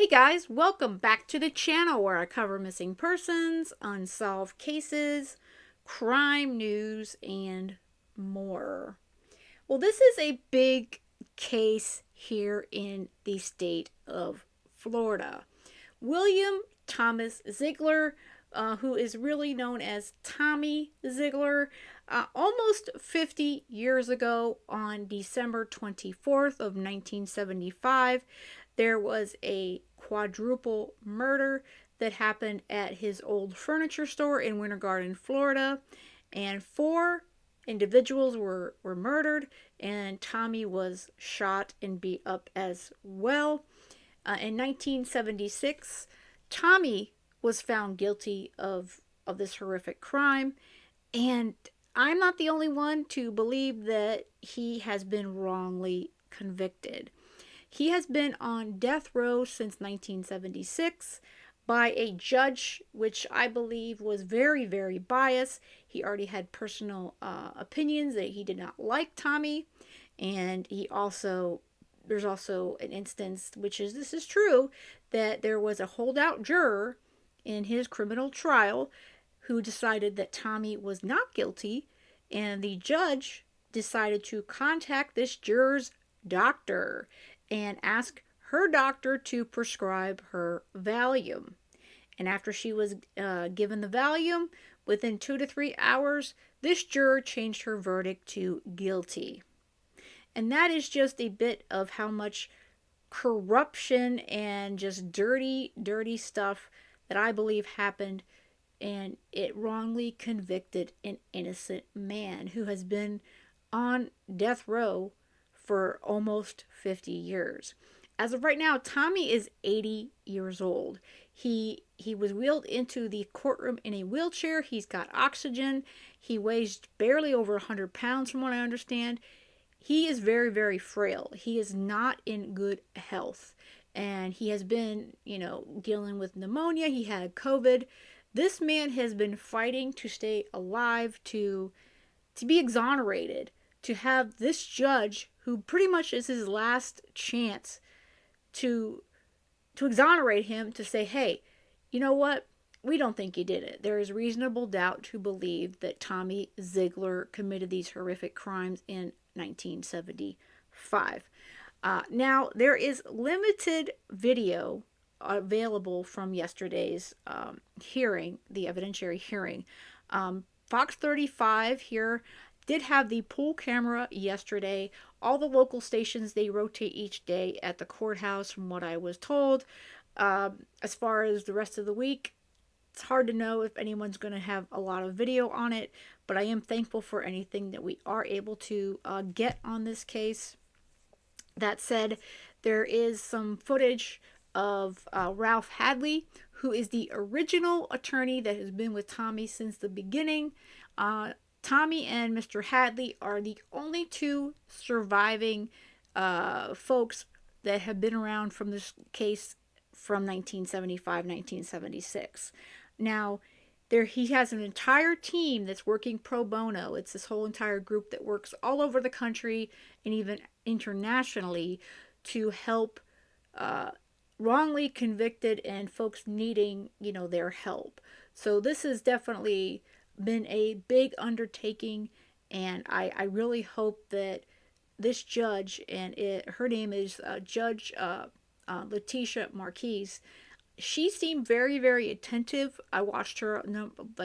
Guys, welcome back to the channel where I cover missing persons, unsolved cases, crime news, and more. Well, this is a big case here in the state of Florida. William Thomas Zeigler, who is really known as Tommy Zeigler, almost 50 years ago on December 24th of 1975, there was a quadruple murder that happened at his old furniture store in Winter Garden, Florida, and 4 individuals were murdered, and Tommy was shot and beat up as well. In 1976, Tommy was found guilty of this horrific crime, and I'm not the only one to believe that he has been wrongly convicted. He has been on death row since 1976 by a judge, which I believe was very, very biased. He already had personal opinions that he did not like Tommy, and there's also an instance, this is true, that there was a holdout juror in his criminal trial who decided that Tommy was not guilty, and the judge decided to contact this juror's doctor and ask her doctor to prescribe her Valium. And after she was given the Valium, within 2 to 3 hours, this juror changed her verdict to guilty. And that is just a bit of how much corruption and just dirty, dirty stuff that I believe happened, and it wrongly convicted an innocent man who has been on death row for almost 50 years. As of right now, Tommy is 80 years old. He was wheeled into the courtroom in a wheelchair. He's got oxygen. He weighs barely over 100 pounds from what I understand. He is very, very frail. He is not in good health. And he has been, dealing with pneumonia. He had COVID. This man has been fighting to stay alive, to be exonerated, to have this judge, who pretty much is his last chance to exonerate him, to say, hey, you know what? We don't think you did it. There is reasonable doubt to believe that Tommy Zeigler committed these horrific crimes in 1975. Now, there is limited video available from yesterday's hearing, the evidentiary hearing. Fox 35 here did have the pool camera yesterday. All the local stations, they rotate each day at the courthouse, from what I was told. As far as the rest of the week, it's hard to know if anyone's going to have a lot of video on it, but I am thankful for anything that we are able to get on this case. That said, there is some footage of Ralph Hadley, who is the original attorney that has been with Tommy since the beginning. Tommy and Mr. Hadley are the only 2 surviving folks that have been around from this case from 1975, 1976. Now, he has an entire team that's working pro bono. It's this whole entire group that works all over the country and even internationally to help wrongly convicted and folks needing, their help. So this has definitely been a big undertaking, and I really hope that this judge, and her name is Judge Letitia Marquez. She seemed very, very attentive. I watched her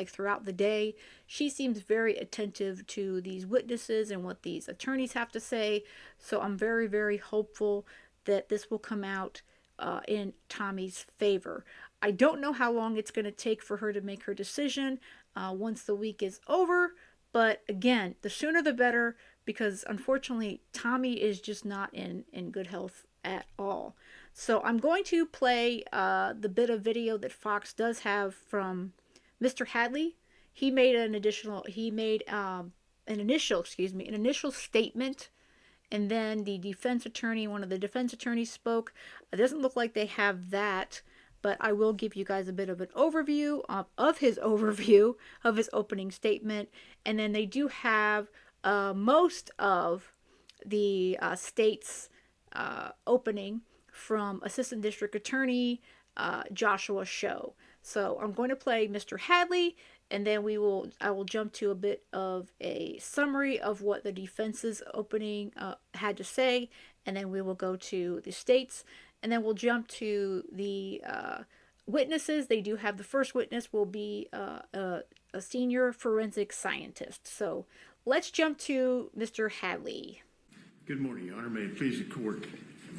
throughout the day. She seems very attentive to these witnesses and what these attorneys have to say. So I'm very, very hopeful that this will come out in Tommy's favor. I don't know how long it's going to take for her to make her decision once the week is over. But again, the sooner the better, because unfortunately, Tommy is just not in good health at all. So I'm going to play the bit of video that Fox does have from Mr. Hadley. He made an initial statement, and then one of the defense attorneys spoke. It doesn't look like they have that, but I will give you guys a bit of an overview of his opening statement, and then they do have most of the state's opening from Assistant District Attorney Joshua Show. So I'm going to play Mr. Hadley, and then I will jump to a bit of a summary of what the defense's opening had to say, and then we will go to the states, and then we'll jump to the witnesses. They do have the first witness will be a senior forensic scientist. So let's jump to Mr. Hadley. Good morning, Your Honor. May it please the court.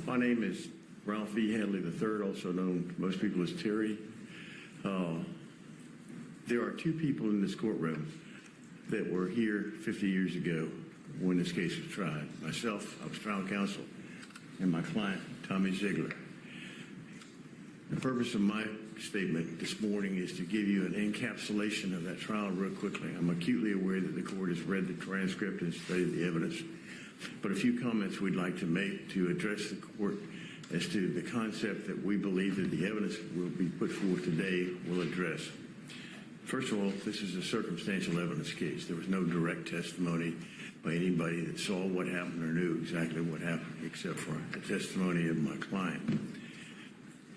My name is Ralph E. Hadley III, also known to most people as Terry. There are two people in this courtroom that were here 50 years ago when this case was tried. Myself, I was trial counsel, and my client, Tommy Zeigler. The purpose of my statement this morning is to give you an encapsulation of that trial real quickly. I'm acutely aware that the court has read the transcript and studied the evidence, but a few comments we'd like to make to address the court as to the concept that we believe that the evidence will be put forth today will address. First of all, this is a circumstantial evidence case. There was no direct testimony by anybody that saw what happened or knew exactly what happened, except for the testimony of my client.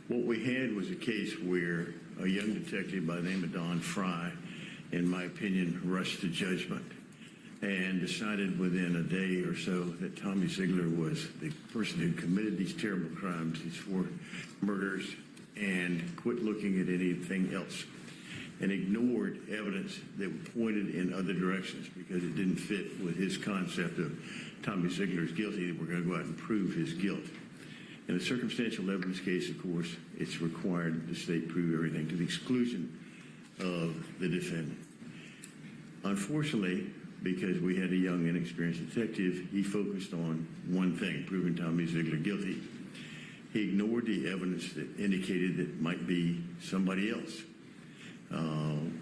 What we had was a case where a young detective by the name of Don Fry, in my opinion, rushed to judgment and decided within a day or so that Tommy Zeigler was the person who committed these terrible crimes, these 4 murders, and quit looking at anything else and ignored evidence that pointed in other directions because it didn't fit with his concept of Tommy Zeigler's guilty, that we're going to go out and prove his guilt. In a circumstantial evidence case, of course, it's required the state prove everything to the exclusion of the defendant. Unfortunately, because we had a young, inexperienced detective, he focused on one thing, proving Tommy Zeigler guilty. He ignored the evidence that indicated that it might be somebody else.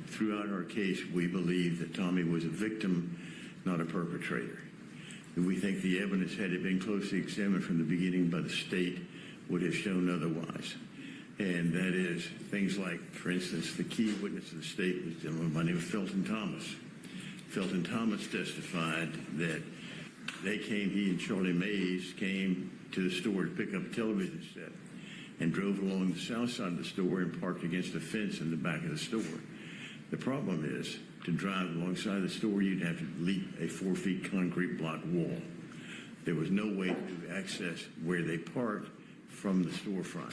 Throughout our case, we believe that Tommy was a victim, not a perpetrator. And we think the evidence, had it been closely examined from the beginning by the state, would have shown otherwise. And that is things like, for instance, the key witness of the state was a gentleman by the name of Felton Thomas. Felton Thomas testified that he and Charlie Mays came to the store to pick up a television set and drove along the south side of the store and parked against a fence in the back of the store. The problem is, to drive alongside the store, you'd have to leap a 4-foot concrete block wall. There was no way to access where they parked from the storefront.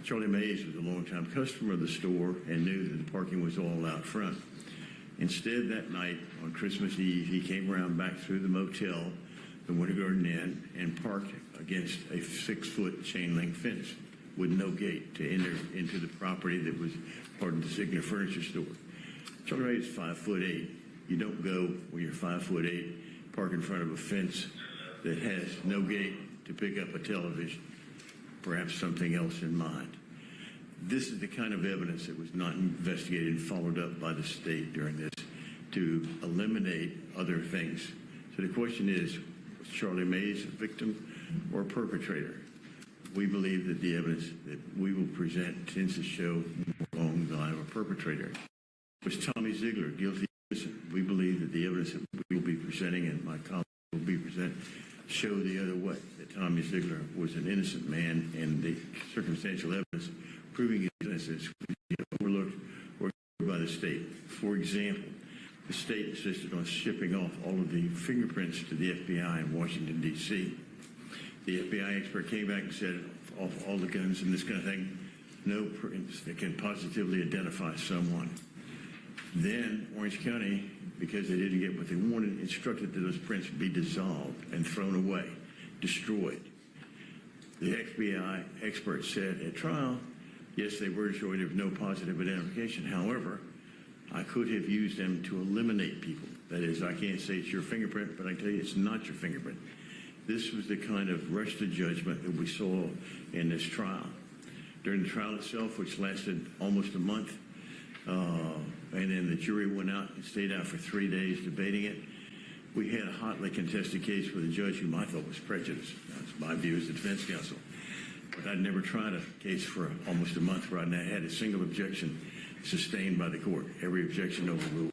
Charlie Mays was a longtime customer of the store and knew that the parking was all out front. Instead, that night on Christmas Eve, he came around back through the motel, the Winter Garden Inn, and parked against a 6-foot chain link fence with no gate to enter into the property that was part of the Zeigler furniture store. Charlie Mays is 5'8". You don't go when you're 5'8", park in front of a fence that has no gate to pick up a television, perhaps something else in mind. This is the kind of evidence that was not investigated and followed up by the state during this to eliminate other things. So the question is, was Charlie Mays a victim or a perpetrator? We believe that the evidence that we will present tends to show along the line of a perpetrator. Was Tommy Zeigler guilty or innocent? We believe that the evidence that we will be presenting and my colleagues will be presenting show the other way, that Tommy Zeigler was an innocent man, and the circumstantial evidence proving his innocence was overlooked or ignored by the state. For example, the state insisted on shipping off all of the fingerprints to the FBI in Washington, D.C. The FBI expert came back and said, off all the guns and this kind of thing, no prints that can positively identify someone. Then Orange County, because they didn't get what they wanted, instructed that those prints be dissolved and thrown away, destroyed. The FBI expert said at trial, yes, they were destroyed, there was no positive identification. However, I could have used them to eliminate people. That is, I can't say it's your fingerprint, but I can tell you it's not your fingerprint. This was the kind of rush to judgment that we saw in this trial. During the trial itself, which lasted almost a month, and then the jury went out and stayed out for 3 days debating it. We had a hotly contested case with a judge whom I thought was prejudiced. That's my view as the defense counsel. But I'd never tried a case for almost a month where I had a single objection sustained by the court. Every objection overruled.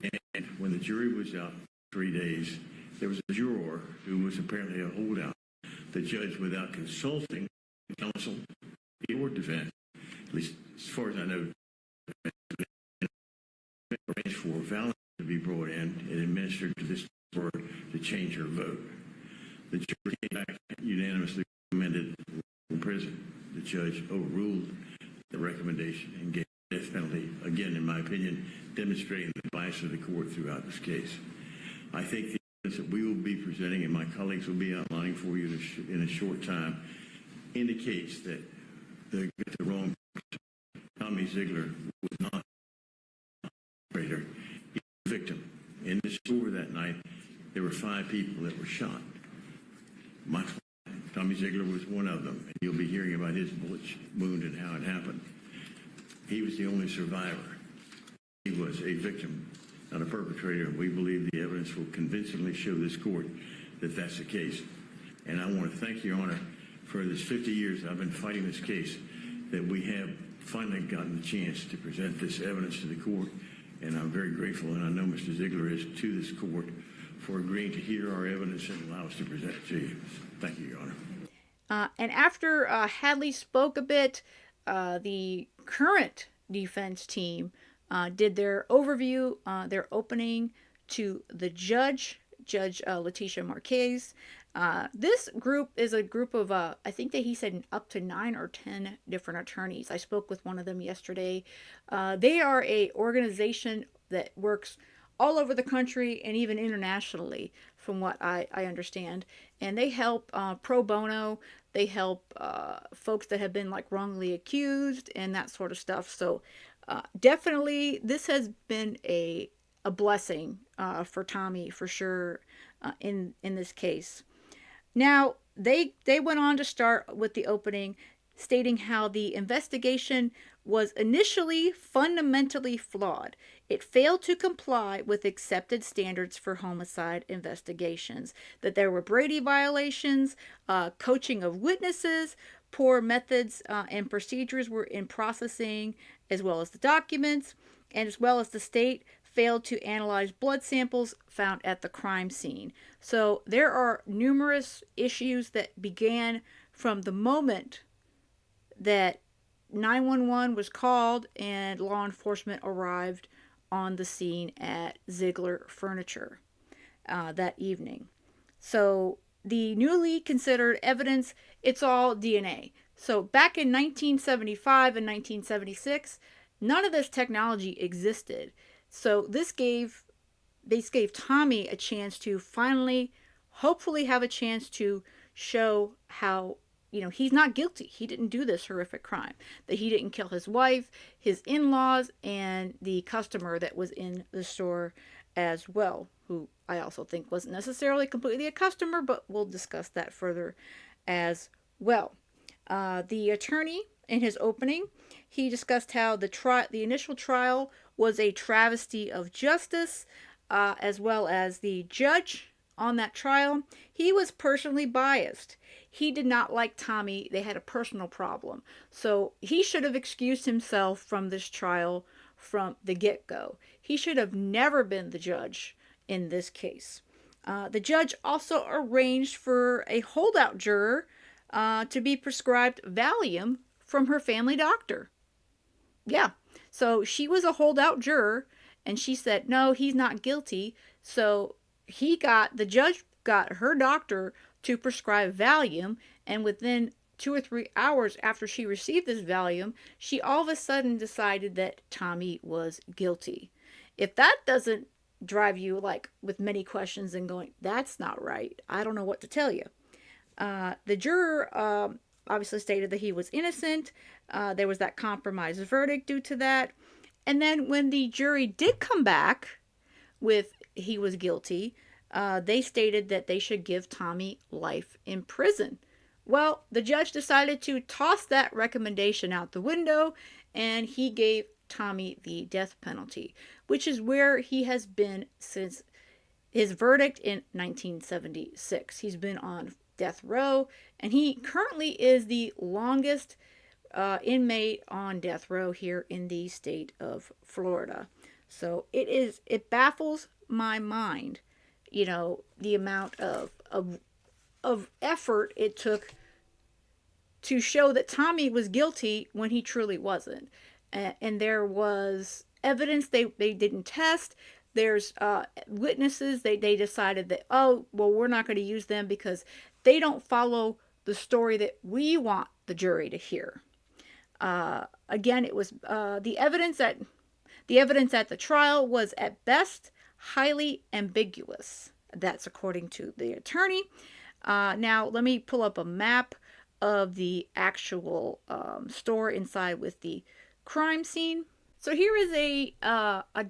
And when the jury was out 3 days, there was a juror who was apparently a holdout. The judge, without consulting counsel or defense, at least as far as I know, arranged for Valen to be brought in and administered to this court to change her vote. The jury came back unanimously recommended in prison. The judge overruled the recommendation and gave the death penalty, again, in my opinion, demonstrating the bias of the court throughout this case. I think the evidence that we will be presenting and my colleagues will be outlining for you in a short time indicates that the wrong Tommy Zeigler was not a perpetrator. He was a victim. In the store that night, there were 5 people that were shot. My client, Tommy Zeigler, was one of them, and you'll be hearing about his bullet wound and how it happened. He was the only survivor. He was a victim, not a perpetrator. We believe the evidence will convincingly show this court that that's the case. And I want to thank Your Honor for this 50 years I've been fighting this case, that we have finally gotten the chance to present this evidence to the court. And I'm very grateful, and I know Mr. Zeigler is, to this court for agreeing to hear our evidence and allow us to present it to you. Thank you, Your Honor. And after Hadley spoke a bit, the current defense team did their overview, their opening to the Judge Letitia Marquez. This group is a group of, I think that he said up to 9 or 10 different attorneys. I spoke with one of them yesterday. They are a organization that works all over the country and even internationally, from what I understand. And they help pro bono. They help folks that have been like wrongly accused and that sort of stuff. So definitely this has been a blessing for Tommy, for sure, in this case. Now, they went on to start with the opening, stating how the investigation was initially fundamentally flawed. It failed to comply with accepted standards for homicide investigations, that there were Brady violations, coaching of witnesses, poor methods and procedures were in processing, as well as the documents, and as well as the state failed to analyze blood samples found at the crime scene. So there are numerous issues that began from the moment that 911 was called and law enforcement arrived on the scene at Zeigler Furniture that evening. So the newly considered evidence, it's all DNA. So back in 1975 and 1976, none of this technology existed. So this gave Tommy a chance to finally, hopefully have a chance to show how, he's not guilty. He didn't do this horrific crime. That he didn't kill his wife, his in-laws, and the customer that was in the store as well, who I also think wasn't necessarily completely a customer, but we'll discuss that further as well. The attorney, in his opening, he discussed how the initial trial was a travesty of justice, as well as the judge on that trial. He was personally biased. He did not like Tommy. They had a personal problem. So he should have excused himself from this trial from the get-go. He should have never been the judge in this case. The judge also arranged for a holdout juror to be prescribed Valium from her family doctor. Yeah, so she was a holdout juror, and she said, no, he's not guilty. So the judge got her doctor to prescribe Valium, and within 2 or 3 hours after she received this Valium, she all of a sudden decided that Tommy was guilty. If that doesn't drive you like with many questions and going, that's not right, I don't know what to tell you. The juror obviously stated that he was innocent. There was that compromise verdict due to that. And then when the jury did come back with he was guilty, they stated that they should give Tommy life in prison. Well, the judge decided to toss that recommendation out the window, and he gave Tommy the death penalty, which is where he has been since his verdict in 1976. He's been on death row, and he currently is the longest inmate on death row here in the state of Florida. So it baffles my mind, the amount of effort it took to show that Tommy was guilty when he truly wasn't. And there was evidence they didn't test. There's witnesses they decided that, oh, well, we're not going to use them because they don't follow the story that we want the jury to hear. Again, it was the evidence at the trial was at best highly ambiguous. That's according to the attorney. Now, let me pull up a map of the actual store inside with the crime scene. So here is a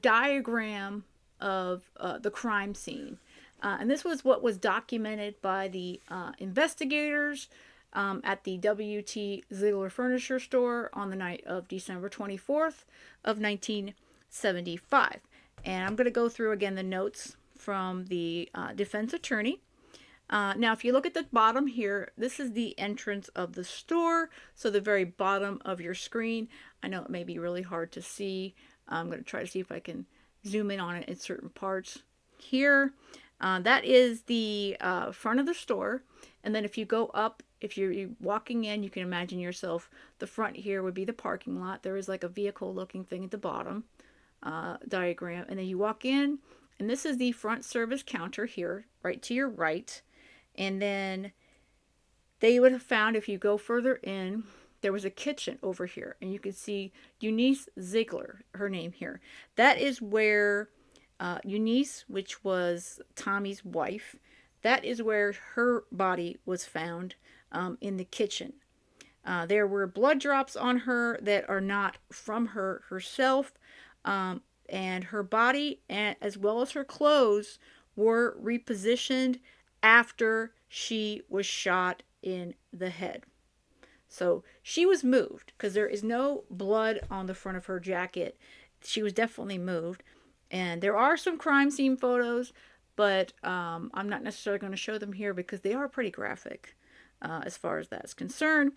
diagram of the crime scene. And this was what was documented by the investigators at the W.T. Zeigler furniture store on the night of December 24th of 1975. And I'm going to go through again the notes from the defense attorney. Now, if you look at the bottom here, this is the entrance of the store. So the very bottom of your screen. I know it may be really hard to see. I'm going to try to see if I can zoom in on it in certain parts here. That is the front of the store. And then if you go up, if you're walking in, you can imagine yourself, the front here would be the parking lot. There is like a vehicle looking thing at the bottom diagram. And then you walk in, and this is the front service counter here, right to your right. And then they would have found, if you go further in, there was a kitchen over here. And you can see Eunice Zeigler, her name here. That is where Eunice, which was Tommy's wife, that is where her body was found in the kitchen. There were blood drops on her that are not from her herself. And her body, as well as her clothes, were repositioned after she was shot in the head. So she was moved because there is no blood on the front of her jacket. She was definitely moved. And there are some crime scene photos, but I'm not necessarily going to show them here because they are pretty graphic as far as that's concerned.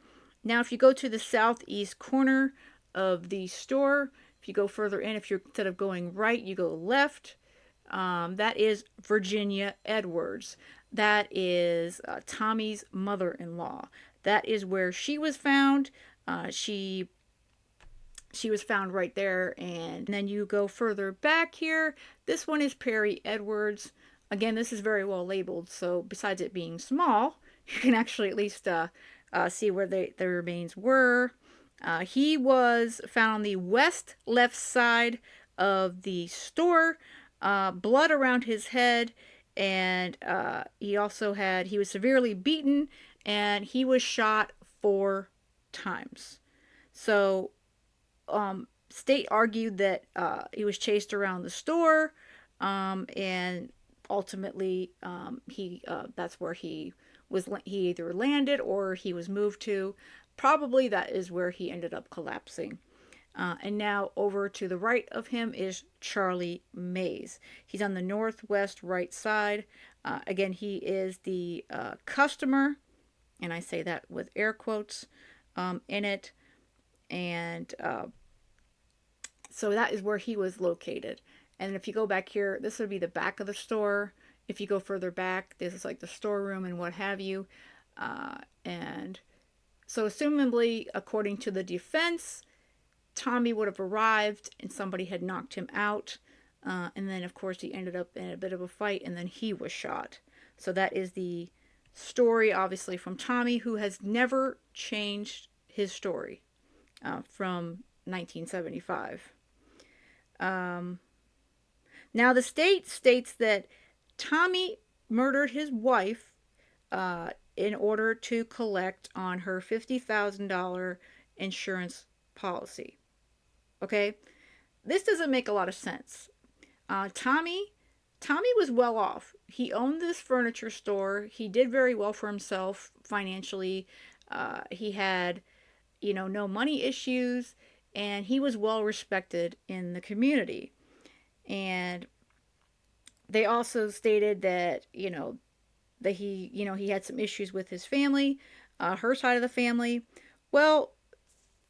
Now, if you go to the southeast corner of the store, if you go further in, if you're instead of going right, you go left, that is Virginia Edwards. That is Tommy's mother-in-law. That is where she was found. She was found right there. And then you go further back here. This one is Perry Edwards. Again, this is very well labeled. So besides it being small, you can actually at least see where the remains were. He was found on the west left side of the store. Blood around his head. And he was severely beaten. And he was shot 4 times. So state argued that he was chased around the store, and ultimately that's where he either landed or he was moved to. Probably that is where he ended up collapsing. And now over to the right of him is Charlie Mays. He's on the northwest right side. Again, he is the customer, and I say that with air quotes in it. And so that is where he was located. And if you go back here, this would be the back of the store. If you go further back, this is like the storeroom and what have you. And so assumably, according to the defense, Tommy would have arrived and somebody had knocked him out. And then, of course, he ended up in a bit of a fight and then he was shot. So that is the story, obviously, from Tommy, who has never changed his story from 1975. Now, the state states that Tommy murdered his wife in order to collect on her $50,000 insurance policy. Okay? This doesn't make a lot of sense. Tommy was well off. He owned this furniture store. He did very well for himself financially. He had, no money issues, and he was well respected in the community. And they also stated that, that he had some issues with his family, her side of the family. Well,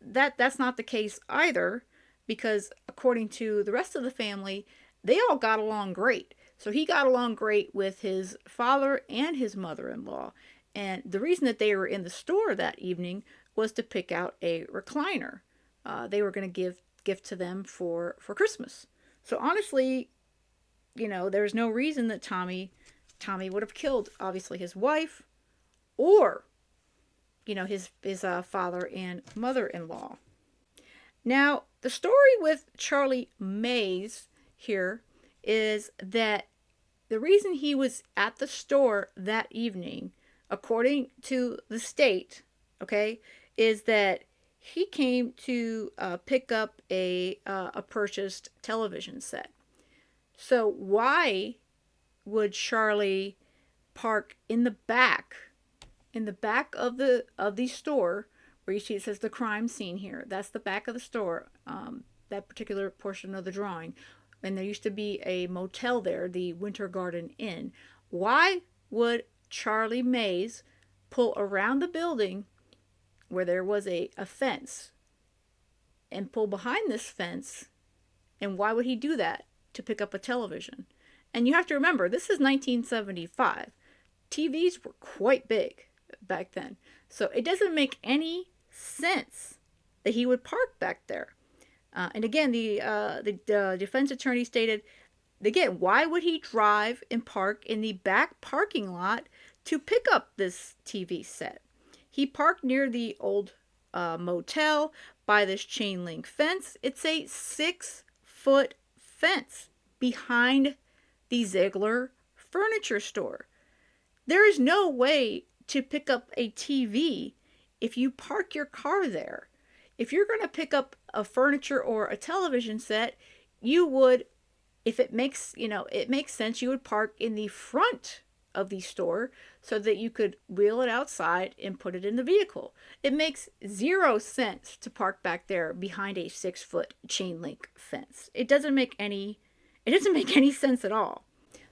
that's not the case either, because according to the rest of the family, they all got along great. So he got along great with his father and his mother-in-law. And the reason that they were in the store that evening was to pick out a recliner. They were going to give gift to them for Christmas. So honestly, there's no reason that Tommy would have killed, obviously, his wife or his father and mother-in-law. Now, the story with Charlie Mays here is that the reason he was at the store that evening, according to the state, okay, is that he came to pick up a purchased television set. So why would Charlie park in the back of the store, where you see it says the crime scene here? That's the back of the store, that particular portion of the drawing. And there used to be a motel there, the Winter Garden Inn. Why would Charlie Mays pull around the building where there was a fence and pull behind this fence? And why would he do that? To pick up a television. And you have to remember, this is 1975. TVs were quite big back then. So it doesn't make any sense that he would park back there. And again, the defense attorney stated, again, why would he drive and park in the back parking lot to pick up this TV set? He parked near the old motel by this chain link fence. It's a 6-foot fence behind the Zeigler furniture store. There is no way to pick up a TV if you park your car there. If you're going to pick up a furniture or a television set, you would, if it makes sense, you would park in the front of the store so that you could wheel it outside and put it in the vehicle. It makes zero sense to park back there behind a 6-foot chain link fence. It doesn't make any sense at all.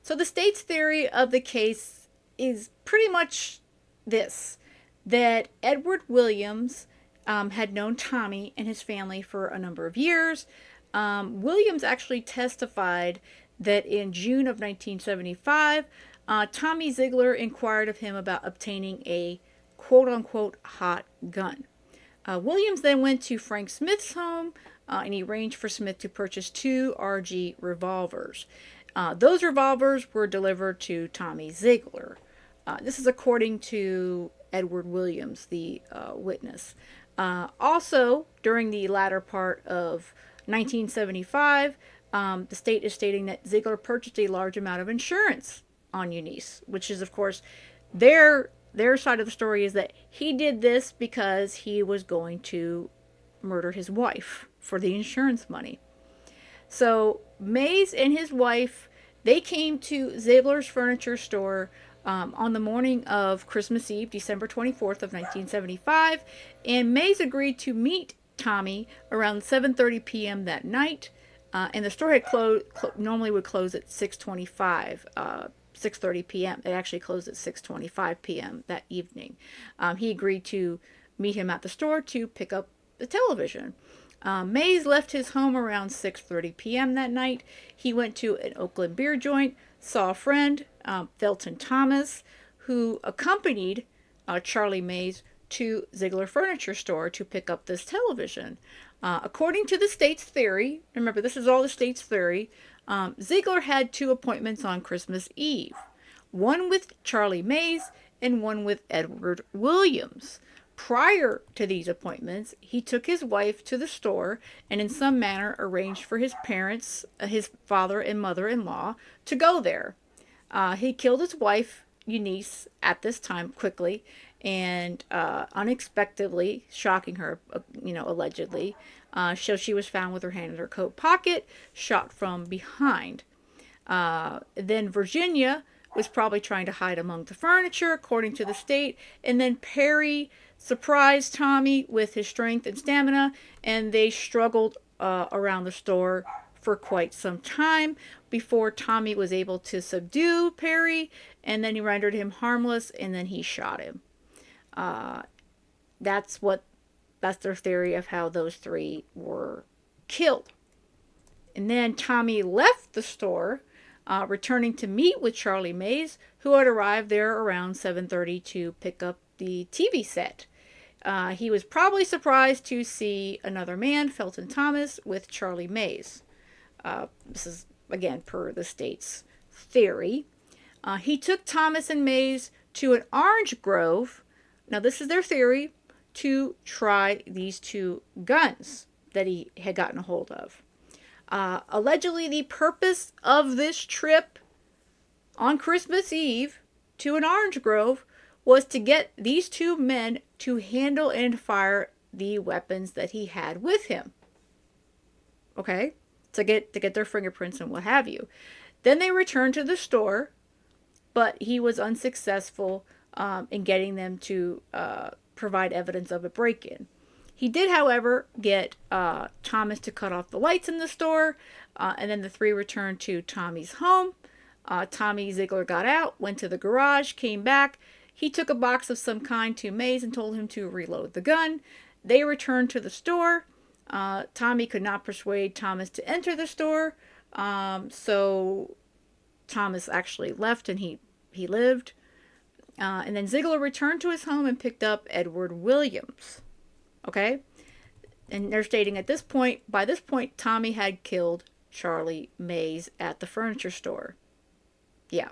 So the state's theory of the case is pretty much this, that Edward Williams had known Tommy and his family for a number of years. Williams actually testified that in June of 1975, Tommy Zeigler inquired of him about obtaining a quote-unquote hot gun. Williams then went to Frank Smith's home and he arranged for Smith to purchase 2 RG revolvers. Those revolvers were delivered to Tommy Zeigler. This is according to Edward Williams, the witness. Also, during the latter part of 1975, the state is stating that Zeigler purchased a large amount of insurance on Eunice, which is, of course, their side of the story is that he did this because he was going to murder his wife for the insurance money. So Mays and his wife, they came to Zeigler's furniture store on the morning of Christmas Eve, December 24th of 1975, and Mays agreed to meet Tommy around 7:30 p.m. that night, and the store had normally would close at 6:30 p.m. It actually closed at 6:25 p.m. that evening. He agreed to meet him at the store to pick up the television. Mays left his home around 6:30 p.m. that night. He went to an Oakland beer joint, saw a friend, Felton Thomas, who accompanied Charlie Mays to Zeigler Furniture Store to pick up this television. According to the state's theory, remember this is all the state's theory, Zeigler had 2 appointments on Christmas Eve. One with Charlie Mays and one with Edward Williams. Prior to these appointments, he took his wife to the store and in some manner arranged for his parents, his father and mother-in-law, to go there. He killed his wife, Eunice, at this time quickly and unexpectedly, shocking her, allegedly. So she was found with her hand in her coat pocket, shot from behind. Then Virginia was probably trying to hide among the furniture, according to the state. And then Perry surprised Tommy with his strength and stamina, and they struggled around the store for quite some time before Tommy was able to subdue Perry, and then he rendered him harmless, and then he shot him. That's their theory of how those 3 were killed. And then Tommy left the store, returning to meet with Charlie Mays, who had arrived there around 7:30 to pick up the TV set. He was probably surprised to see another man, Felton Thomas, with Charlie Mays. This is, again, per the state's theory. He took Thomas and Mays to an orange grove. Now, this is their theory, to try these two guns that he had gotten a hold of. Allegedly, the purpose of this trip on Christmas Eve to an orange grove was to get these two men to handle and fire the weapons that he had with him. Okay? To get their fingerprints and what have you. Then they returned to the store, but he was unsuccessful in getting them to provide evidence of a break-in. He did, however, get Thomas to cut off the lights in the store, and then the three returned to Tommy's home. Tommy Zeigler got out, went to the garage, came back. He took a box of some kind to Mays and told him to reload the gun. They returned to the store. Tommy could not persuade Thomas to enter the store, so Thomas actually left and he lived. And then Zeigler returned to his home and picked up Edward Williams. Okay? And they're stating by this point, Tommy had killed Charlie Mays at the furniture store. Yeah.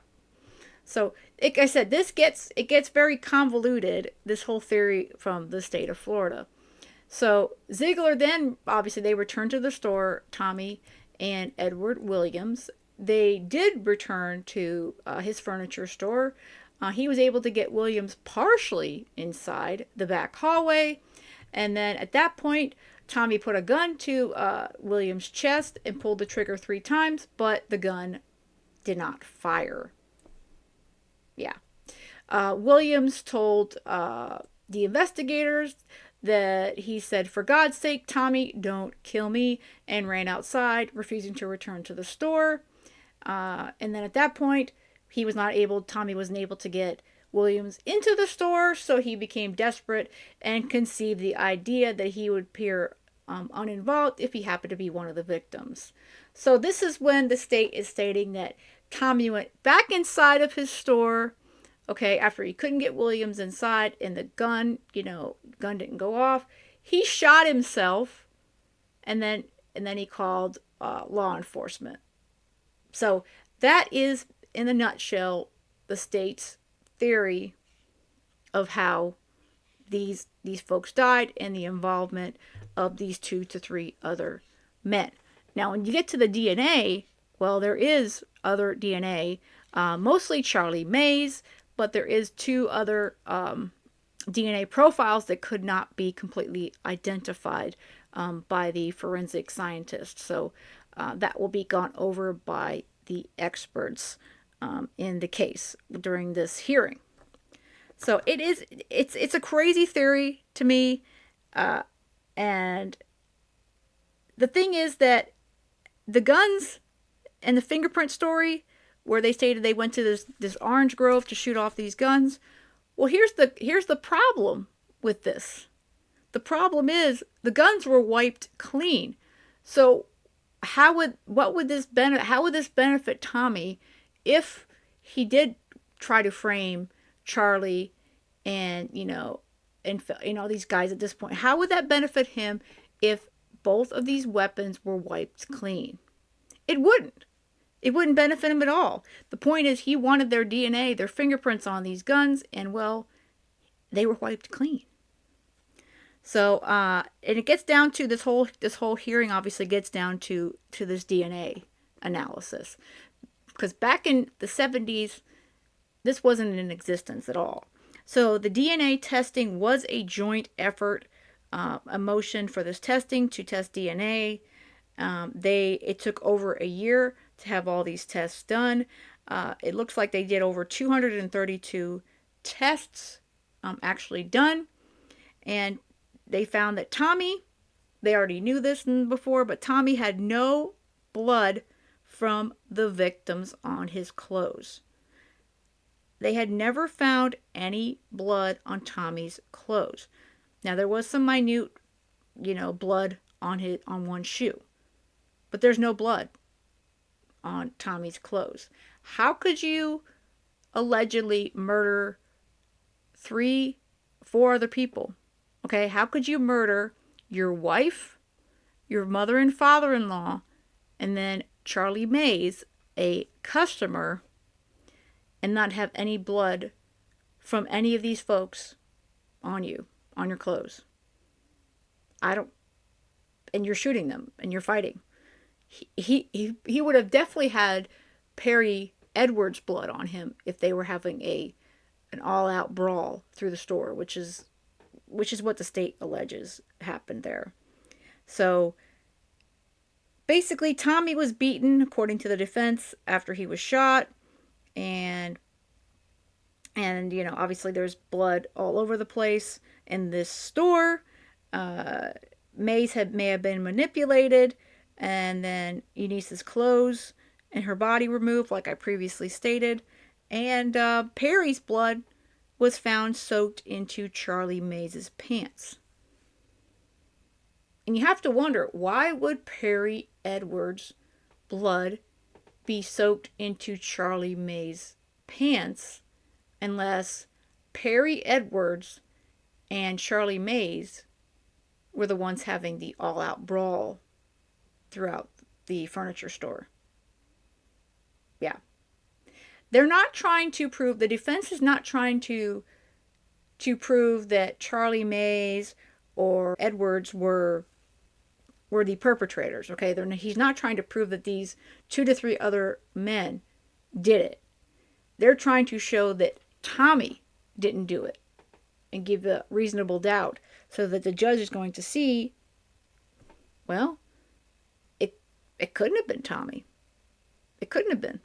So, like I said, it gets very convoluted, this whole theory from the state of Florida. So, Zeigler then, obviously, they returned to the store, Tommy and Edward Williams. They did return to his furniture store. He was able to get Williams partially inside the back hallway. And then at that point, Tommy put a gun to Williams' chest and pulled the trigger 3 times, but the gun did not fire. Yeah. Williams told the investigators that he said, "For God's sake, Tommy, don't kill me," and ran outside, refusing to return to the store. And then at that point, Tommy wasn't able to get Williams into the store, so he became desperate and conceived the idea that he would appear uninvolved if he happened to be one of the victims. So this is when the state is stating that Tommy went back inside of his store, okay, after he couldn't get Williams inside and the gun didn't go off. He shot himself, and then he called law enforcement. So that is, in a nutshell, the state's theory of how these folks died and the involvement of these 2 to 3 other men. Now, when you get to the DNA, well, there is other DNA, mostly Charlie Mays, but there is 2 other DNA profiles that could not be completely identified by the forensic scientists. So that will be gone over by the experts in the case during this hearing. So it's a crazy theory to me, and the thing is that the guns and the fingerprint story, where they stated they went to this orange grove to shoot off these guns. Well, here's the problem with this. The problem is the guns were wiped clean. So how would this benefit Tommy if he did try to frame Charlie and these guys at this point? How would that benefit him if both of these weapons were wiped clean? It wouldn't. It wouldn't benefit him at all. The point is, he wanted their DNA, their fingerprints on these guns, and well, they were wiped clean. So, and it gets down to this whole hearing. Obviously, gets down to this DNA analysis, because back in the 70s, this wasn't in existence at all. So the DNA testing was a joint effort, a motion for this testing to test DNA. It took over a year to have all these tests done. It looks like they did over 232 tests actually done. And they found that Tommy, they already knew this before, but Tommy had no blood from the victims on his clothes. They had never found any blood on Tommy's clothes. Now, there was some minute, blood on one shoe, but there's no blood on Tommy's clothes. How could you allegedly murder 4 other people Okay, how could you murder your wife, your mother and father-in-law, and then Charlie Mays, a customer, and not have any blood from any of these folks on you, on your clothes? I don't. And you're shooting them and you're fighting. He would have definitely had Perry Edwards' blood on him if they were having an all-out brawl through the store, which is what the state alleges happened there. So basically, Tommy was beaten, according to the defense, after he was shot, and obviously there's blood all over the place in this store. Mays may have been manipulated, and then Eunice's clothes and her body removed, like I previously stated, and Perry's blood was found soaked into Charlie Mays's pants. And you have to wonder, why would Perry Edwards' blood be soaked into Charlie Mays' pants unless Perry Edwards and Charlie Mays were the ones having the all-out brawl throughout the furniture store? Yeah. They're not trying to prove, the defense is not trying to prove that Charlie Mays or Edwards were the perpetrators, okay? He's not trying to prove that these 2 to 3 other men did it. They're trying to show that Tommy didn't do it and give a reasonable doubt so that the judge is going to see, well, it couldn't have been Tommy. It couldn't have been.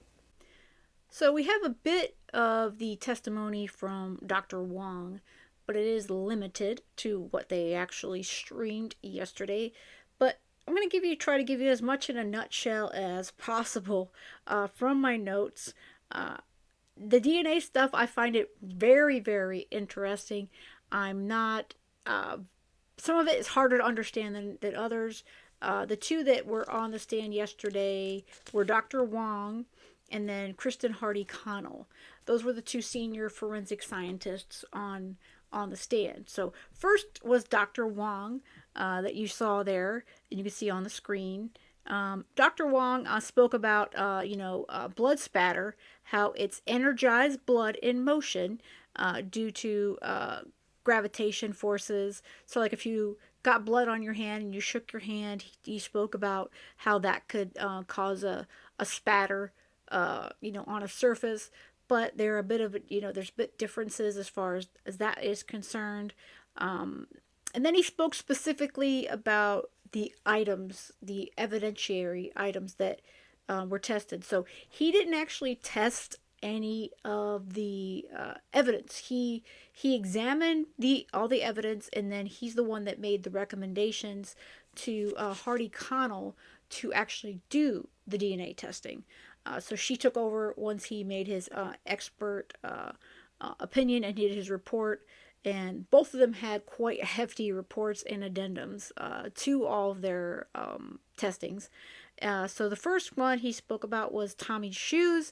So we have a bit of the testimony from Dr. Wong, but it is limited to what they actually streamed yesterday. But I'm going to try to give you as much in a nutshell as possible from my notes. The DNA stuff, I find it very, very interesting. I'm not, some of it is harder to understand than others. The 2 that were on the stand yesterday were Dr. Wong and then Kristen Hardy-Connell. Those were the 2 senior forensic scientists on the stand. So first was Dr. Wong that you saw there, and you can see on the screen. Dr. Wong spoke about, blood spatter, how it's energized blood in motion due to gravitation forces. So like if you got blood on your hand and you shook your hand, he spoke about how that could cause a spatter, on a surface. But there are a bit of, there's bit differences as far as that is concerned. And then he spoke specifically about the items, the evidentiary items that were tested. So he didn't actually test any of the evidence. He examined all the evidence, and then he's the one that made the recommendations to Hardy-Connell to actually do the DNA testing. So she took over once he made his expert opinion and did his report. And both of them had quite hefty reports and addendums to all of their testings. So the first one he spoke about was Tommy's shoes.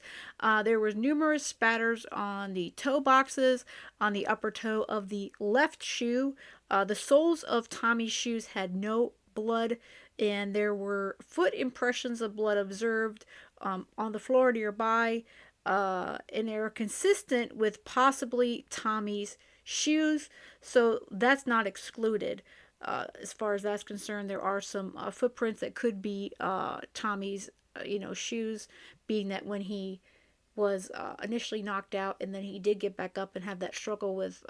There was numerous spatters on the toe boxes, on the upper toe of the left shoe. The soles of Tommy's shoes had no blood, and there were foot impressions of blood observed on the floor nearby, and they were consistent with possibly Tommy's shoes, so that's not excluded. As far as that's concerned, there are some footprints that could be Tommy's, shoes, being that when he was initially knocked out and then he did get back up and have that struggle with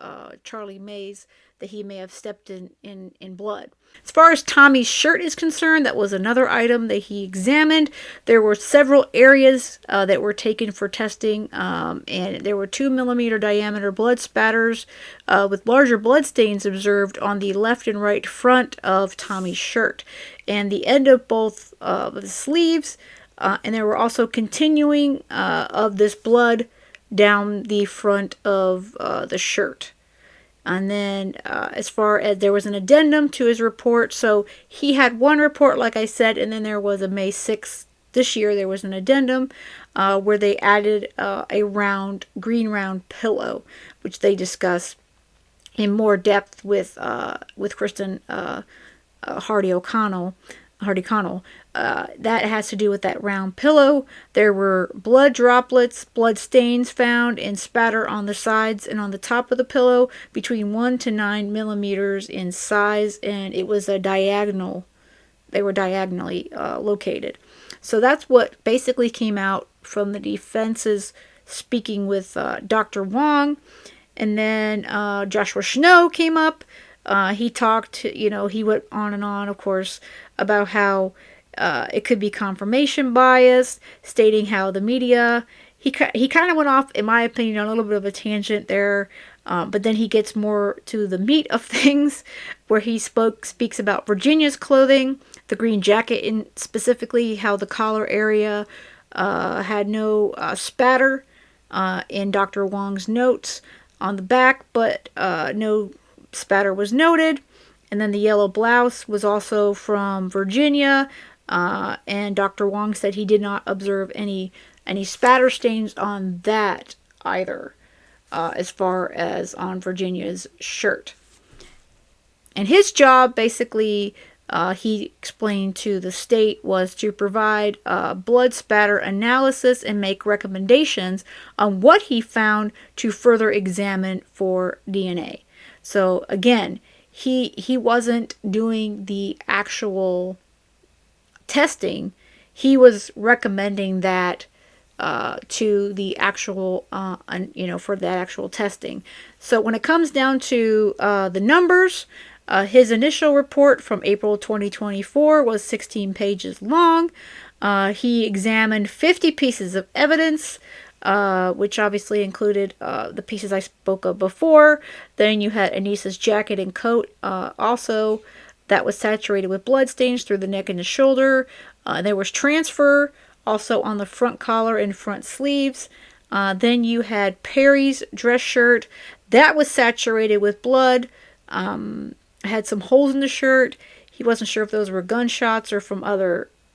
Charlie Mays, that he may have stepped in blood. As far as Tommy's shirt is concerned, that was another item that he examined. There were several areas that were taken for testing, and there were 2 mm diameter blood spatters with larger blood stains observed on the left and right front of Tommy's shirt and the end of both of the sleeves. And there were also continuing of this blood down the front of the shirt. And then as far as there was an addendum to his report, so he had one report, like I said, and then there was a May 6th this year, there was an addendum where they added a green round pillow, which they discuss in more depth with Kristen Hardy Connell. That has to do with that round pillow. There were blood droplets, blood stains found in spatter on the sides and on the top of the pillow between 1 to 9 millimeters in size, and it was a diagonal. They were diagonally located. So that's what basically came out from the defense's speaking with Dr. Wong. And then Joshua Snow came up. He talked, he went on and on, of course, about how it could be confirmation bias, stating how the media, he kind of went off, in my opinion, on a little bit of a tangent there, but then he gets more to the meat of things, where he speaks about Virginia's clothing, the green jacket, in specifically how the collar area had no spatter in Dr. Wong's notes on the back, but no spatter was noted. And then the yellow blouse was also from Virginia, and Dr. Wong said he did not observe any spatter stains on that either, as far as on Virginia's shirt. And his job, basically, he explained to the state, was to provide blood spatter analysis and make recommendations on what he found to further examine for DNA. So again, he wasn't doing the actual testing. He was recommending that to the actual, for that actual testing. So when it comes down to the numbers, his initial report from April 2024 was 16 pages long. He examined 50 pieces of evidence, which obviously included the pieces I spoke of before. Then you had Anissa's jacket and coat, also that was saturated with bloodstains through the neck and the shoulder. There was transfer also on the front collar and front sleeves. Then you had Perry's dress shirt that was saturated with blood. Had some holes in the shirt. He wasn't sure if those were gunshots or from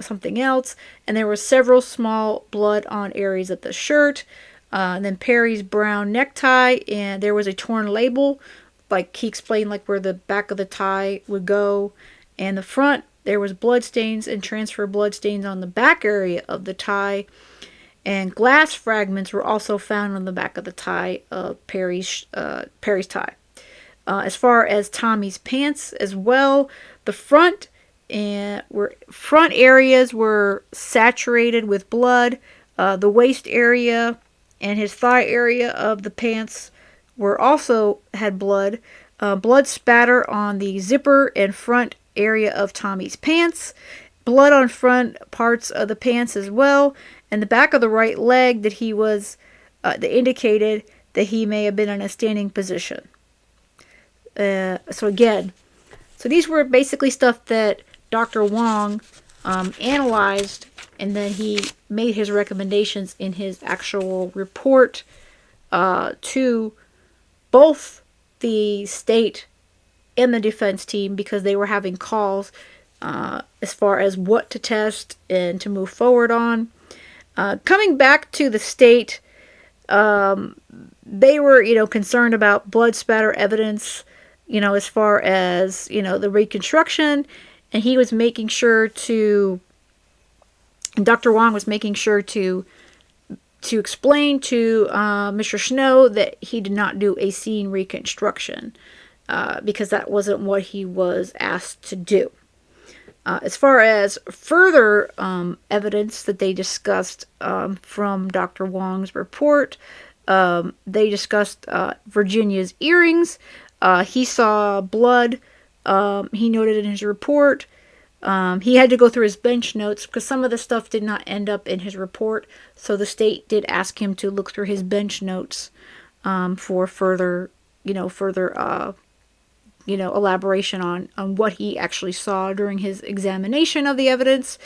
something else. And there were several small blood on areas of the shirt. And then Perry's brown necktie, and there was a torn label, like he explained, like where the back of the tie would go. And the front, there was blood stains and transfer blood stains on the back area of the tie. And glass fragments were also found on the back of the tie of Perry's tie. As far as Tommy's pants as well, the front areas were saturated with blood. The waist area and his thigh area of the pants were also had blood. Blood spatter on the zipper and front area of Tommy's pants. Blood on front parts of the pants as well. And the back of the right leg that that indicated that he may have been in a standing position. So these were basically stuff that Dr. Wong analyzed, and then he made his recommendations in his actual report to both the state and the defense team, because they were having calls as far as what to test and to move forward on. Coming back to the state, they were, concerned about blood spatter evidence, as far as, the reconstruction. And he was making sure and Dr. Wong was making sure to explain to Mr. Snow that he did not do a scene reconstruction, because that wasn't what he was asked to do. As far as further evidence that they discussed from Dr. Wong's report, they discussed Virginia's earrings. He saw blood. He noted in his report. He had to go through his bench notes because some of the stuff did not end up in his report. So the state did ask him to look through his bench notes for further elaboration on what he actually saw during his examination of the evidence.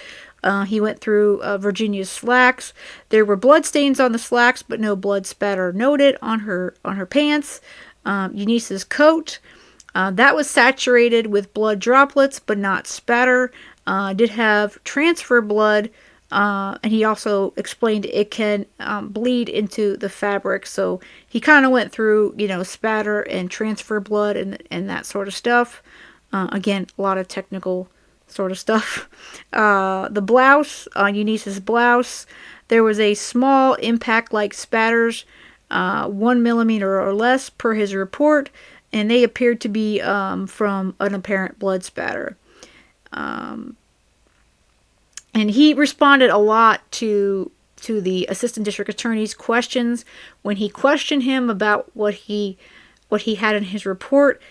He went through Virginia's slacks. There were blood stains on the slacks, but no blood spatter noted on her pants. Eunice's coat, that was saturated with blood droplets, but not spatter. Did have transfer blood And he also explained it can bleed into the fabric. So he kind of went through, spatter and transfer blood and that sort of stuff. Again, a lot of technical sort of stuff. The blouse, on Eunice's blouse, there was a small impact like spatters, 1 millimeter or less per his report, and they appeared to be from an apparent blood spatter. And he responded a lot to the assistant district attorney's questions. When he questioned him about what he had in his report,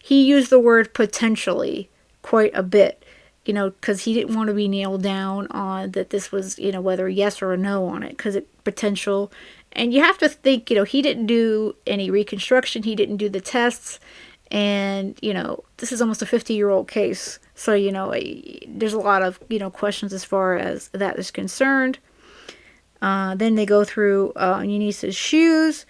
he used the word potentially quite a bit, because he didn't want to be nailed down on that this was, whether a yes or a no on it, because it potential. And you have to think, he didn't do any reconstruction, he didn't do the tests, and this is almost a 50-year-old case, so there's a lot of questions as far as that is concerned. Then they go through Eunice's shoes,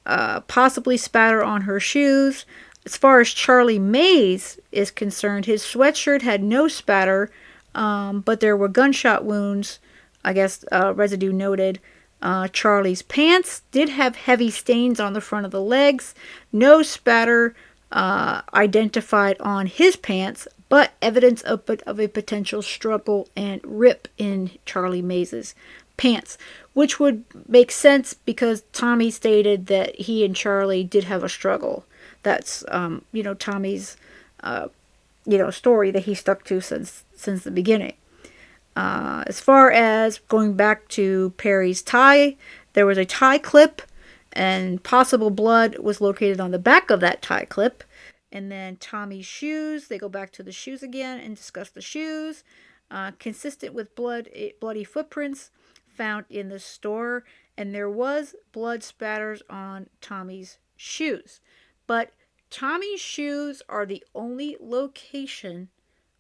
possibly spatter on her shoes. As far as Charlie Mays is concerned, his sweatshirt had no spatter, but there were gunshot wounds, I guess, residue noted. Charlie's pants did have heavy stains on the front of the legs. No spatter identified on his pants, but evidence of a potential struggle and rip in Charlie Mays's pants, which would make sense because Tommy stated that he and Charlie did have a struggle. That's Tommy's story that he stuck to since the beginning. As far as going back to Perry's tie, there was a tie clip, and possible blood was located on the back of that tie clip. And then Tommy's shoes, they go back to the shoes again and discuss the shoes. Consistent with bloody footprints found in the store, and there was blood spatters on Tommy's shoes. But Tommy's shoes are the only location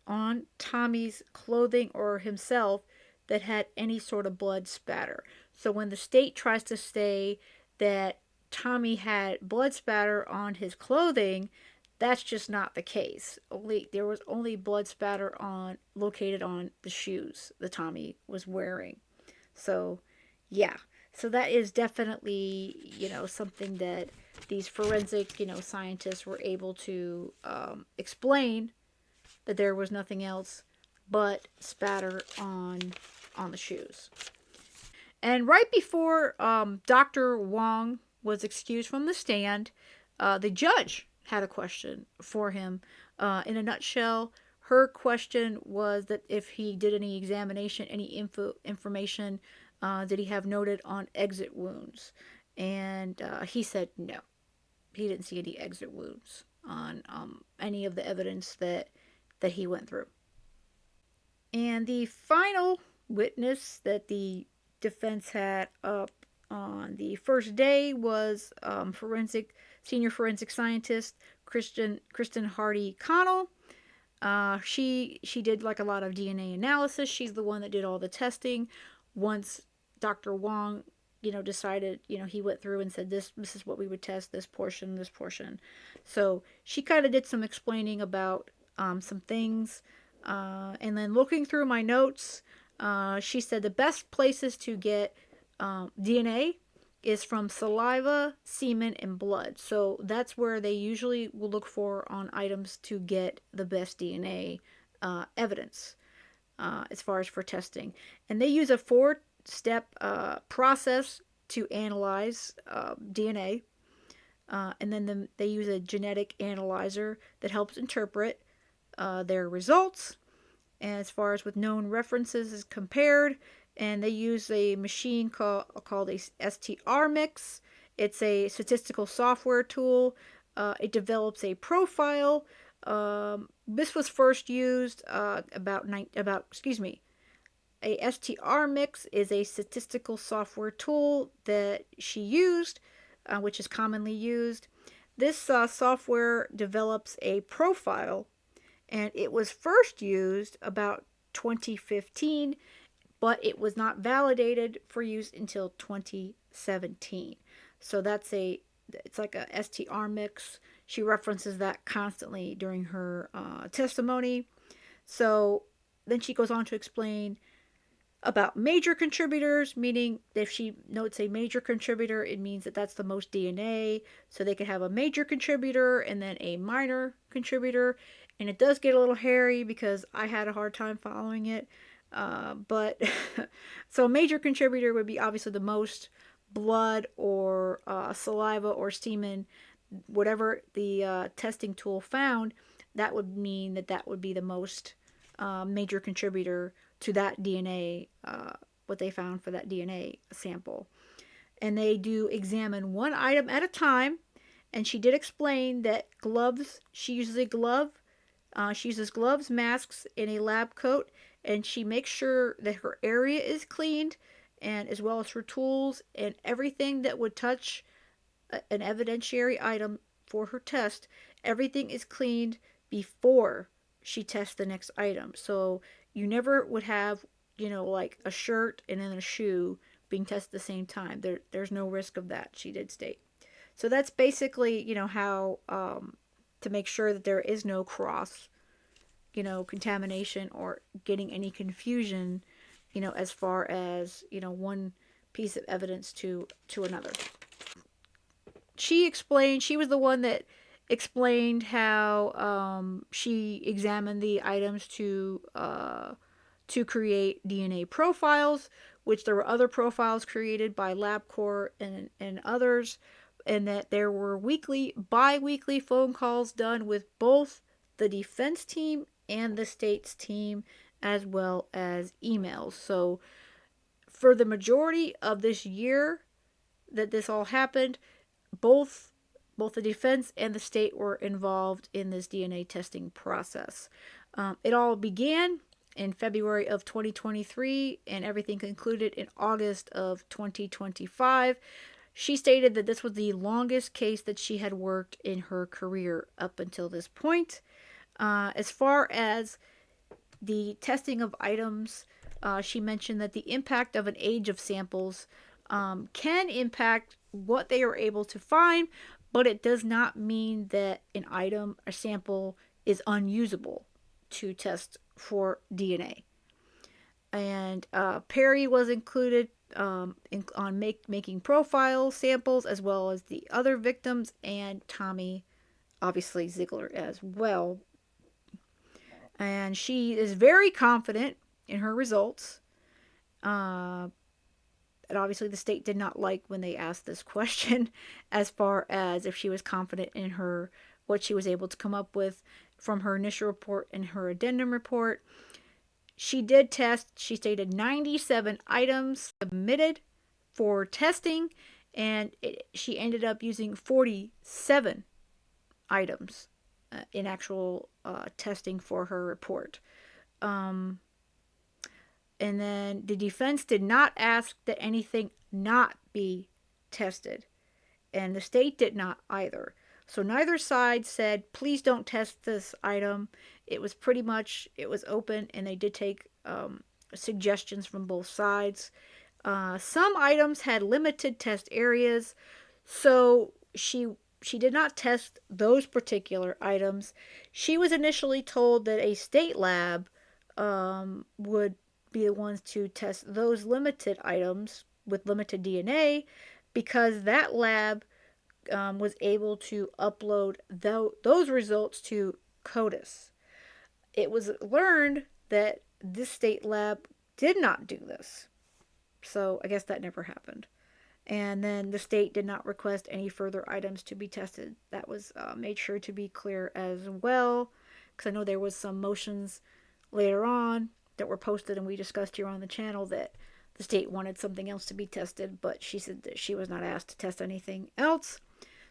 on Tommy's clothing or himself that had any sort of blood spatter. So when the state tries to say that Tommy had blood spatter on his clothing, that's just not the case. There was only blood spatter located on the shoes that Tommy was wearing. So, yeah. So that is definitely, something that these forensic, scientists were able to explain, that there was nothing else but spatter on the shoes. And right before Dr. Wong was excused from the stand, the judge had a question for him. In a nutshell, her question was that if he did any examination, any information did he have noted on exit wounds, and he said no, he didn't see any exit wounds on any of the evidence that he went through. And the final witness that the defense had up on the first day was senior forensic scientist Kristen Hardy Connell. She did like a lot of DNA analysis. She's the one that did all the testing. Once Dr. Wong, decided, he went through and said this is what we would test, this portion. So she kind of did some explaining about some things. And then looking through my notes, she said the best places to get DNA is from saliva, semen, and blood. So that's where they usually will look for on items to get the best DNA evidence as far as for testing. And they use a 4-step process to analyze DNA. And then they use a genetic analyzer that helps interpret their results. And as far as with known references is compared, and they use a machine called a STR mix. It's a statistical software tool. It develops a profile. This was first used a STR mix is a statistical software tool that she used, which is commonly used. This software develops a profile, and it was first used about 2015, but it was not validated for use until 2017. So it's like a STR mix. She references that constantly during her testimony. So then she goes on to explain about major contributors, meaning if she notes a major contributor, it means that that's the most DNA. So they could have a major contributor and then a minor contributor. And it does get a little hairy because I had a hard time following it. But so a major contributor would be obviously the most blood or saliva or semen, whatever the testing tool found. That would mean that that would be the most major contributor to that DNA, what they found for that DNA sample. And they do examine one item at a time. And she did explain that gloves, she uses a glove. She uses gloves, masks, and a lab coat, and she makes sure that her area is cleaned, and as well as her tools and everything that would touch an evidentiary item for her test. Everything is cleaned before she tests the next item. So you never would have, like a shirt and then a shoe being tested at the same time. There's no risk of that, she did state. So that's basically, how to make sure that there is no cross, contamination or getting any confusion, as far as, one piece of evidence to another. She was the one that explained how she examined the items to create DNA profiles, which there were other profiles created by LabCorp and others, and that there were bi-weekly phone calls done with both the defense team and the state's team, as well as emails. So for the majority of this year that this all happened, both the defense and the state were involved in this DNA testing process. It all began in February of 2023, and everything concluded in August of 2025. She stated that this was the longest case that she had worked in her career up until this point. As far as the testing of items, she mentioned that the impact of an age of samples can impact what they are able to find, but it does not mean that an item or sample is unusable to test for DNA. And Perry was included on making profile samples, as well as the other victims, and Tommy, obviously Zeigler as well. And she is very confident in her results. And obviously the state did not like when they asked this question, as far as if she was confident in what she was able to come up with from her initial report and her addendum report. She did test, she stated 97 items submitted for testing, and she ended up using 47 items in actual testing for her report. And then the defense did not ask that anything not be tested, and the state did not either. So neither side said, please don't test this item. It was pretty much, it was open, and they did take suggestions from both sides. Some items had limited test areas, so she did not test those particular items. She was initially told that a state lab would be the ones to test those limited items with limited DNA, because that lab was able to upload those results to CODIS. It was learned that this state lab did not do this. So I guess that never happened. And then the state did not request any further items to be tested. That was made sure to be clear as well, because I know there was some motions later on that were posted and we discussed here on the channel that the state wanted something else to be tested, but she said that she was not asked to test anything else.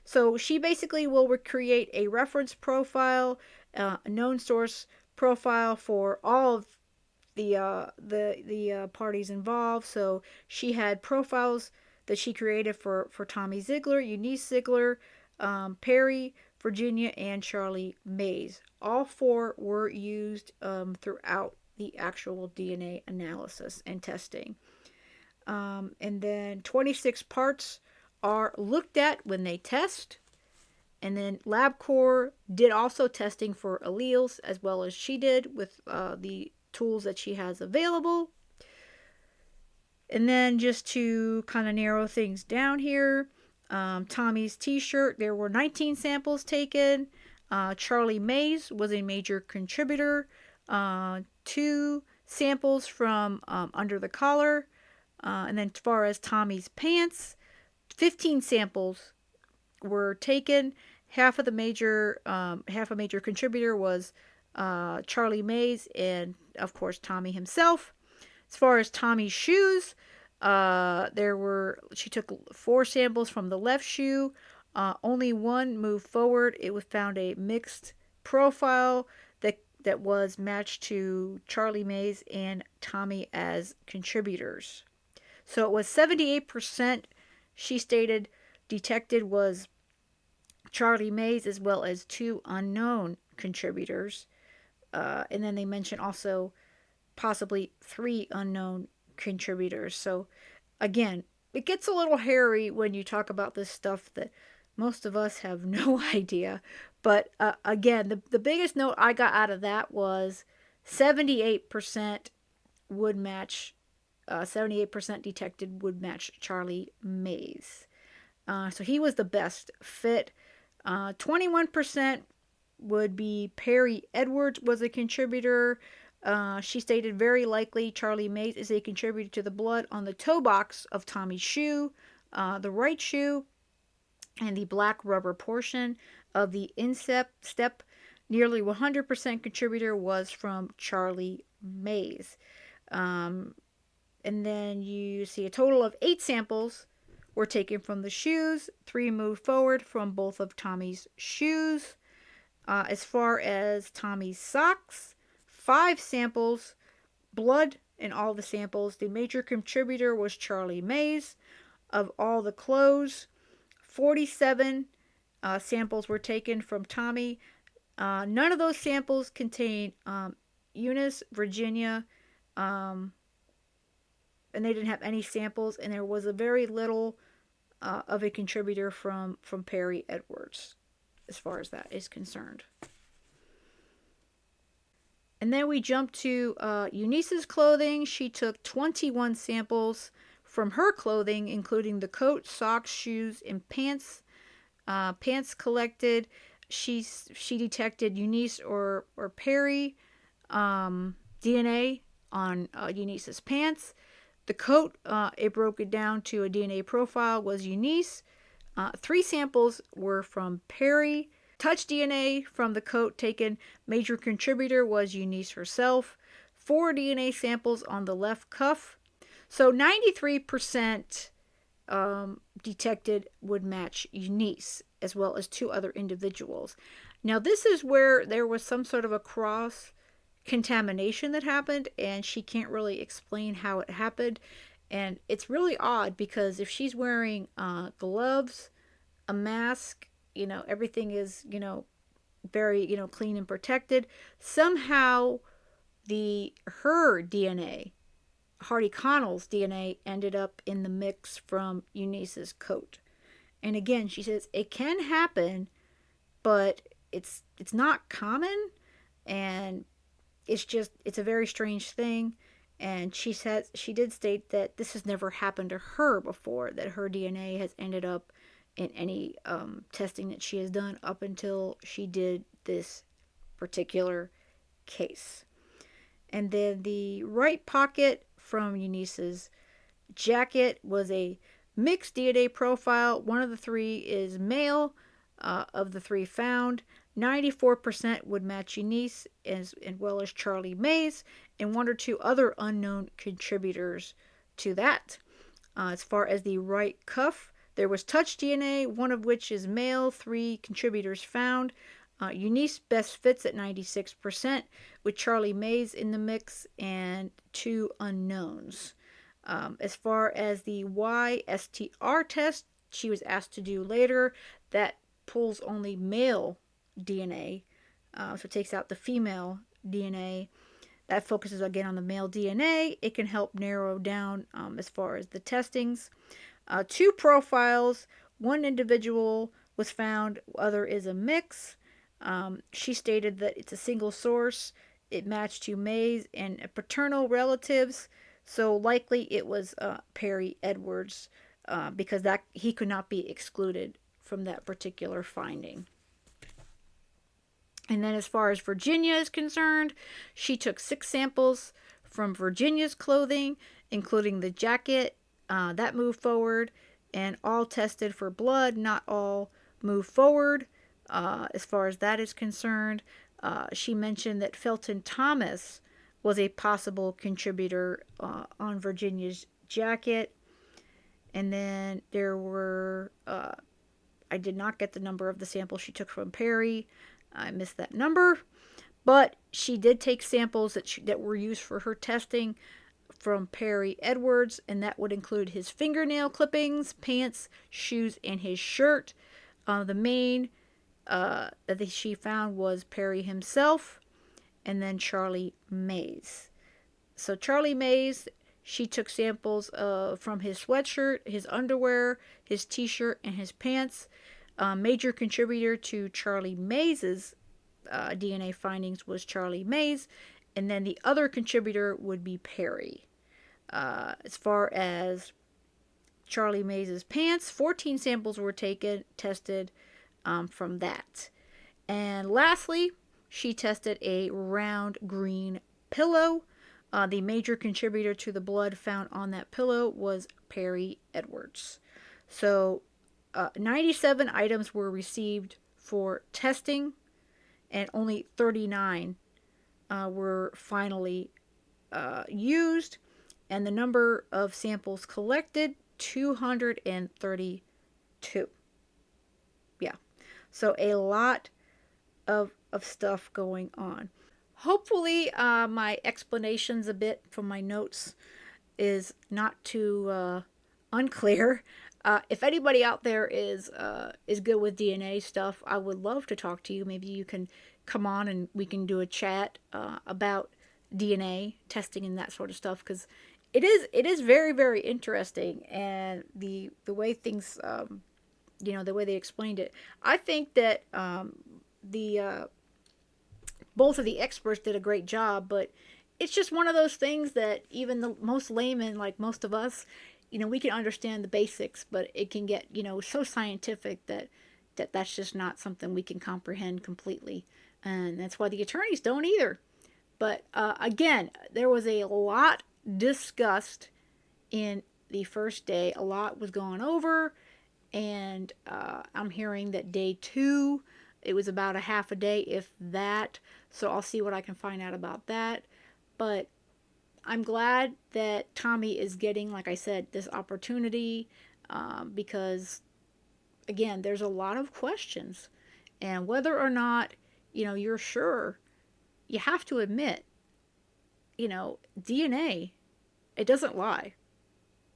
So she basically will create a reference profile, a known source profile for all of the parties involved. So she had profiles that she created for Tommy Zeigler, Eunice Zeigler, Perry, Virginia, and Charlie Mays. All four were used throughout the actual DNA analysis and testing. And then 26 parts are looked at when they test. And then LabCorp did also testing for alleles, as well as she did with the tools that she has available. And then just to kind of narrow things down here, Tommy's t-shirt, there were 19 samples taken. Charlie Mays was a major contributor. 2 samples from under the collar. And then as far as Tommy's pants, 15 samples were taken. Half a major contributor was Charlie Mays and of course Tommy himself. As far as Tommy's shoes, she took 4 samples from the left shoe. Only one moved forward. It was found a mixed profile that was matched to Charlie Mays and Tommy as contributors. So it was 78%, she stated, detected was Charlie Mays as well as 2 unknown contributors. And then they mentioned also possibly 3 unknown contributors. So again, it gets a little hairy when you talk about this stuff that most of us have no idea. But again, the biggest note I got out of that was 78% would match, 78% detected would match Charlie Mays. So he was the best fit. 21% would be Perry Edwards was a contributor. She stated very likely Charlie Mays is a contributor to the blood on the toe box of Tommy's shoe, the right shoe, and the black rubber portion of the instep step. Nearly 100% contributor was from Charlie Mays. And then you see a total of 8 samples were taken from the shoes. 3 moved forward from both of Tommy's shoes. As far as Tommy's socks, 5 samples, blood in all the samples. The major contributor was Charlie Mays. Of all the clothes, 47 samples were taken from Tommy. None of those samples contain Eunice, Virginia, and they didn't have any samples, and there was a very little of a contributor from Perry Edwards, as far as that is concerned. And then we jump to Eunice's clothing. She took 21 samples from her clothing, including the coat, socks, shoes, and pants. Pants collected. She detected Eunice or Perry DNA on Eunice's pants. The coat, it broke it down to a DNA profile, was Eunice. 3 samples were from Perry. Touch DNA from the coat taken, major contributor was Eunice herself. 4 DNA samples on the left cuff. So 93% detected would match Eunice, as well as 2 other individuals. Now, this is where there was some sort of a cross contamination that happened, and she can't really explain how it happened. And it's really odd because if she's wearing gloves, a mask, everything is, very, clean and protected, somehow her DNA, Hardy Connell's DNA, ended up in the mix from Eunice's coat. And again, she says it can happen, but it's not common, and it's a very strange thing. And she did state that this has never happened to her before, that her DNA has ended up in any testing that she has done up until she did this particular case. And then the right pocket from Eunice's jacket was a mixed DNA profile. One of the 3 is male. Of the 3 found, 94% would match Eunice as well as Charlie Mays, and 1 or 2 other unknown contributors to that. As far as the right cuff, there was touch DNA, 1 of which is male, 3 contributors found. Eunice best fits at 96%, with Charlie Mays in the mix and 2 unknowns. As far as the YSTR test she was asked to do later, that pulls only male DNA, so it takes out the female DNA. That focuses again on the male DNA. It can help narrow down as far as the testings. 2 profiles, 1 individual was found, other is a mix. She stated that it's a single source. It matched to Mays and paternal relatives. So likely it was Perry Edwards, because that he could not be excluded from that particular finding. And then, as far as Virginia is concerned, she took 6 samples from Virginia's clothing, including the jacket. That moved forward, and all tested for blood. Not all moved forward, as far as that is concerned. She mentioned that Felton Thomas was a possible contributor on Virginia's jacket. And then there were, I did not get the number of the sample she took from Perry. I missed that number. But she did take samples that were used for her testing from Perry Edwards, and that would include his fingernail clippings, pants, shoes, and his shirt. The main that she found was Perry himself, and then Charlie Mays. So Charlie Mays, she took samples from his sweatshirt, his underwear, his t-shirt, and his pants. Major contributor to Charlie Mays's DNA findings was Charlie Mays, and then the other contributor would be Perry. As far as Charlie Mays's pants, 14 samples were tested from that. And lastly, she tested a round green pillow. The major contributor to the blood found on that pillow was Perry Edwards. So 97 items were received for testing, and only 39 were finally used. And the number of samples collected, 232. Yeah. So a lot of stuff going on. Hopefully, my explanations a bit from my notes is not too unclear. If anybody out there is good with DNA stuff, I would love to talk to you. Maybe you can come on and we can do a chat about DNA testing and that sort of stuff, because it is very, very interesting, and the way things the way they explained it, I think that the both of the experts did a great job, but it's just one of those things that even the most layman, like most of us, we can understand the basics, but it can get, so scientific that's just not something we can comprehend completely. And that's why the attorneys don't either. But again, there was a lot discussed in the first day. A lot was gone over, and I'm hearing that day 2, it was about a half a day, if that. So I'll see what I can find out about that. But I'm glad that Tommy is getting, like I said, this opportunity, because, again, there's a lot of questions. And whether or not, you're sure, you have to admit, DNA, it doesn't lie.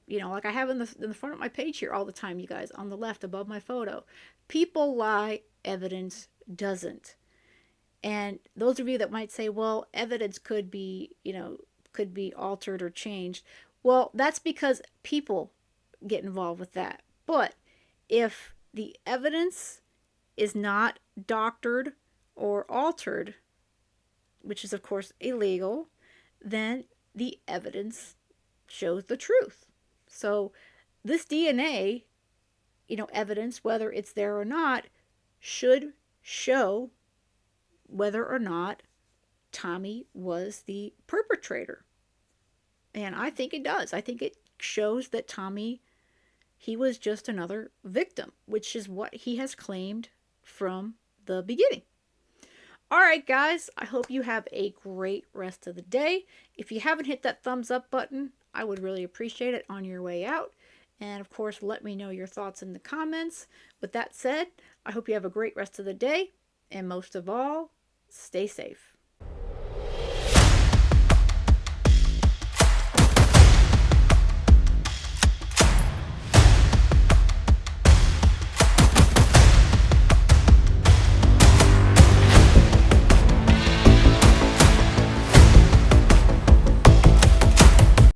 Like I have in the front of my page here all the time, you guys, on the left above my photo. People lie, evidence doesn't. And those of you that might say, well, evidence could be altered or changed. Well, that's because people get involved with that. But if the evidence is not doctored or altered, which is of course illegal, then the evidence shows the truth. So this DNA, evidence, whether it's there or not, should show whether or not Tommy was the perpetrator. And I think it does. I think it shows that Tommy, he was just another victim, which is what he has claimed from the beginning. All right, guys, I hope you have a great rest of the day. If you haven't hit that thumbs up button, I would really appreciate it on your way out. And of course, let me know your thoughts in the comments. With that said, I hope you have a great rest of the day. And most of all, stay safe.